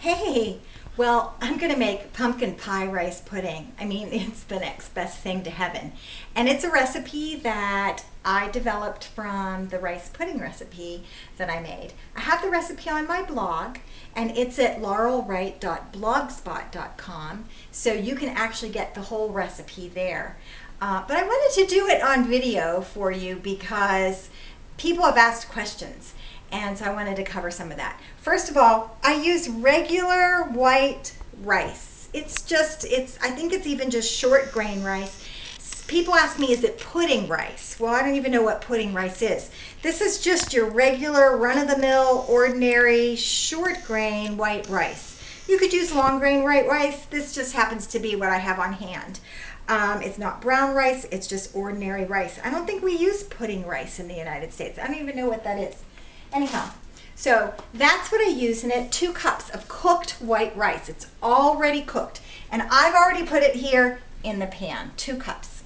Hey, well, I'm gonna make pumpkin pie rice pudding. I mean, it's the next best thing to heaven. And it's a recipe that I developed from the rice pudding recipe that I made. I have the recipe on my blog, and it's at laurelwright.blogspot.com, so you can actually get the whole recipe there. But I wanted to do it on video for you because people have asked questions, and so I wanted to cover some of that. First of all, I use regular white rice. I think it's even just short grain rice. People ask me, is it pudding rice? Well, I don't even know what pudding rice is. This is just your regular run-of-the-mill, ordinary, short grain white rice. You could use long grain white rice. This just happens to be what I have on hand. It's not brown rice, it's just ordinary rice. I don't think we use pudding rice in the United States. I don't even know what that is. Anyhow, so that's what I use in it. 2 cups of cooked white rice. It's already cooked. And I've already put it here in the pan, 2 cups.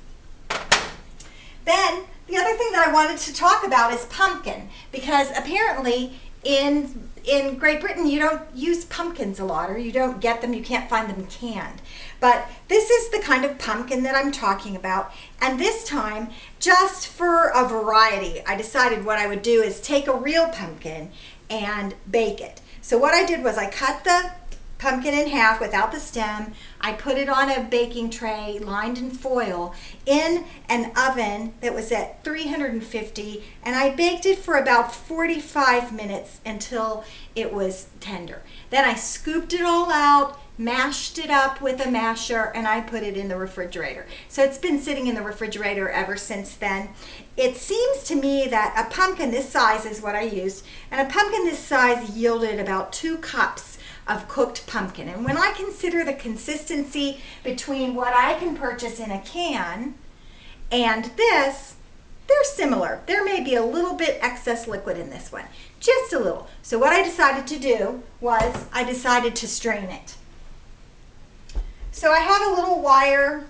Then the other thing that I wanted to talk about is pumpkin, because apparently in Great Britain you don't use pumpkins a lot, or you don't get them, you can't find them canned. But this is the kind of pumpkin that I'm talking about, and this time, just for a variety, I decided what I would do is take a real pumpkin and bake it. So what I did was I cut the pumpkin in half without the stem. I put it on a baking tray lined in foil in an oven that was at 350, and I baked it for about 45 minutes until it was tender. Then I scooped it all out, mashed it up with a masher, and I put it in the refrigerator. So it's been sitting in the refrigerator ever since then. It seems to me that a pumpkin this size is what I used, and a pumpkin this size yielded about 2 cups of cooked pumpkin. And when I consider the consistency between what I can purchase in a can and this, they're similar. There may be a little bit excess liquid in this one, just a little. So what I decided to do was I decided to strain it. So I have a little wire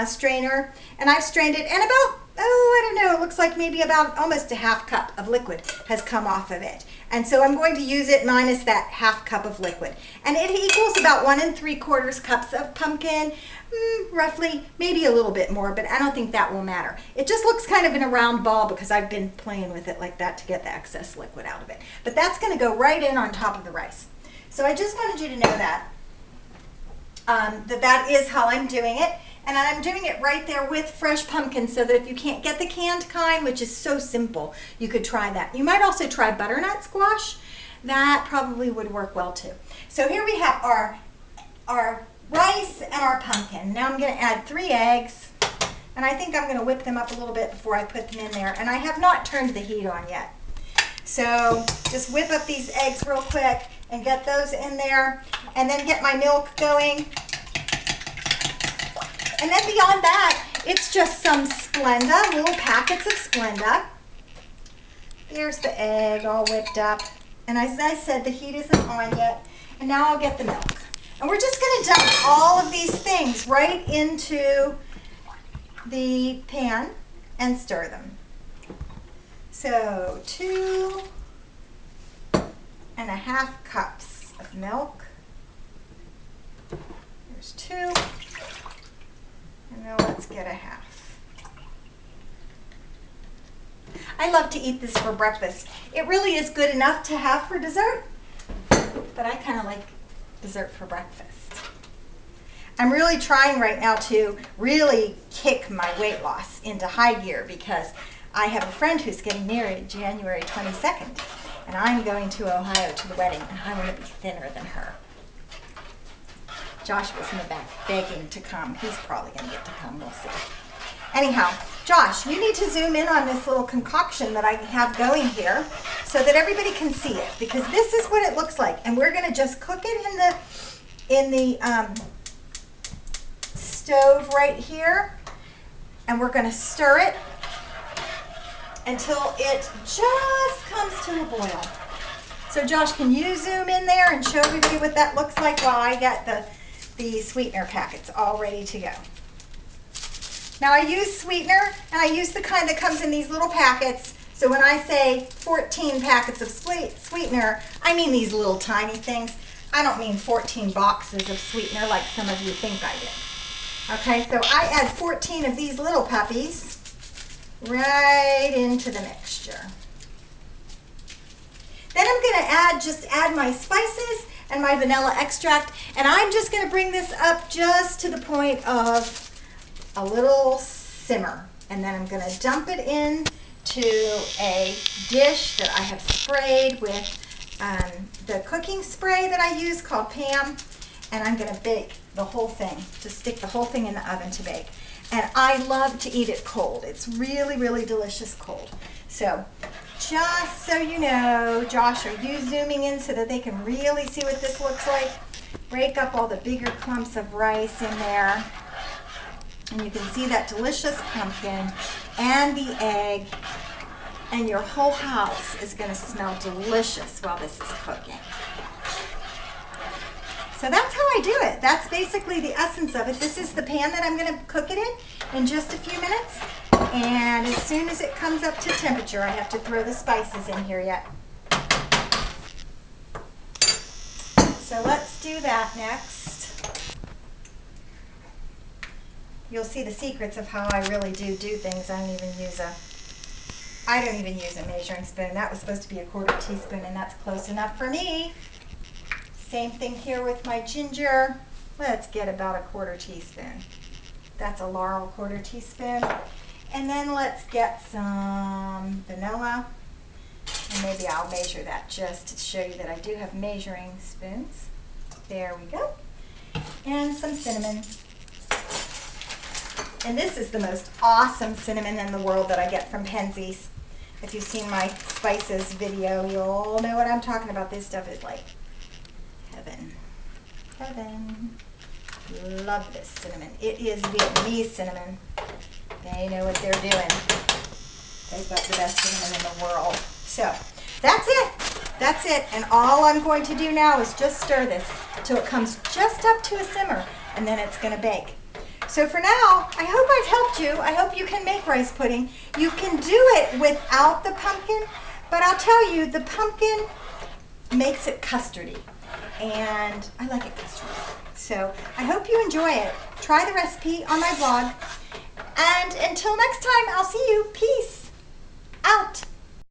strainer, and I've strained it, and about, I don't know, it looks like maybe about almost a half cup of liquid has come off of it. And so I'm going to use it minus that half cup of liquid. And it equals about 1 3/4 cups of pumpkin, roughly, maybe a little bit more, but I don't think that will matter. It just looks kind of in a round ball because I've been playing with it like that to get the excess liquid out of it. But that's going to go right in on top of the rice. So I just wanted you to know that, that is how I'm doing it. And I'm doing it right there with fresh pumpkin, so that if you can't get the canned kind, which is so simple, you could try that. You might also try butternut squash. That probably would work well too. So here we have our rice and our pumpkin. Now I'm going to add 3 eggs, and I think I'm going to whip them up a little bit before I put them in there. And I have not turned the heat on yet. So just whip up these eggs real quick and get those in there, and then get my milk going. And then beyond that, it's just some Splenda, little packets of Splenda. There's the egg all whipped up. And as I said, the heat isn't on yet. And now I'll get the milk. And we're just going to dump all of these things right into the pan and stir them. So 2.5 cups of milk. There's 2. And now let's get a half. I love to eat this for breakfast. It really is good enough to have for dessert, but I kind of like dessert for breakfast. I'm really trying right now to really kick my weight loss into high gear, because I have a friend who's getting married January 22nd, and I'm going to Ohio to the wedding, and I want to be thinner than her. Josh was in the back begging to come. He's probably going to get to come. We'll see. Anyhow, Josh, you need to zoom in on this little concoction that I have going here so that everybody can see it, because this is what it looks like. And we're going to just cook it in the stove right here. And we're going to stir it until it just comes to a boil. So Josh, can you zoom in there and show everybody what that looks like while I get the sweetener packets all ready to go? Now I use sweetener, and I use the kind that comes in these little packets. So when I say 14 packets of sweetener, I mean these little tiny things. I don't mean 14 boxes of sweetener like some of you think I did. Okay, so I add 14 of these little puppies right into the mixture. Then I'm going to add my spices and my vanilla extract, and I'm just going to bring this up just to the point of a little simmer. And then I'm going to dump it into a dish that I have sprayed with the cooking spray that I use called Pam, and I'm going to bake the whole thing, just stick the whole thing in the oven to bake. And I love to eat it cold. It's really, really delicious cold. So just so you know, Josh, are you zooming in so that they can really see what this looks like? Break up all the bigger clumps of rice in there. And you can see that delicious pumpkin and the egg. And your whole house is going to smell delicious while this is cooking. So that's how I do it. That's basically the essence of it. This is the pan that I'm going to cook it in just a few minutes. And as soon as it comes up to temperature, I have to throw the spices in here yet. So let's do that next. You'll see the secrets of how I really do things. I don't even use a measuring spoon. That was supposed to be a 1/4 teaspoon, and that's close enough for me. Same thing here with my ginger. Let's get about a 1/4 teaspoon. That's a Laurel 1/4 teaspoon. And then let's get some vanilla. And maybe I'll measure that just to show you that I do have measuring spoons. There we go. And some cinnamon. And this is the most awesome cinnamon in the world that I get from Penzeys. If you've seen my spices video, you'll know what I'm talking about. This stuff is like heaven. Heaven. Love this cinnamon. It is Vietnamese cinnamon. They know what they're doing. They've got the best cinnamon in the world. So that's it. That's it. And all I'm going to do now is just stir this till it comes just up to a simmer, and then it's going to bake. So for now, I hope I've helped you. I hope you can make rice pudding. You can do it without the pumpkin, but I'll tell you, the pumpkin makes it custardy, and I like it custardy. So I hope you enjoy it. Try the recipe on my blog. And until next time, I'll see you. Peace out.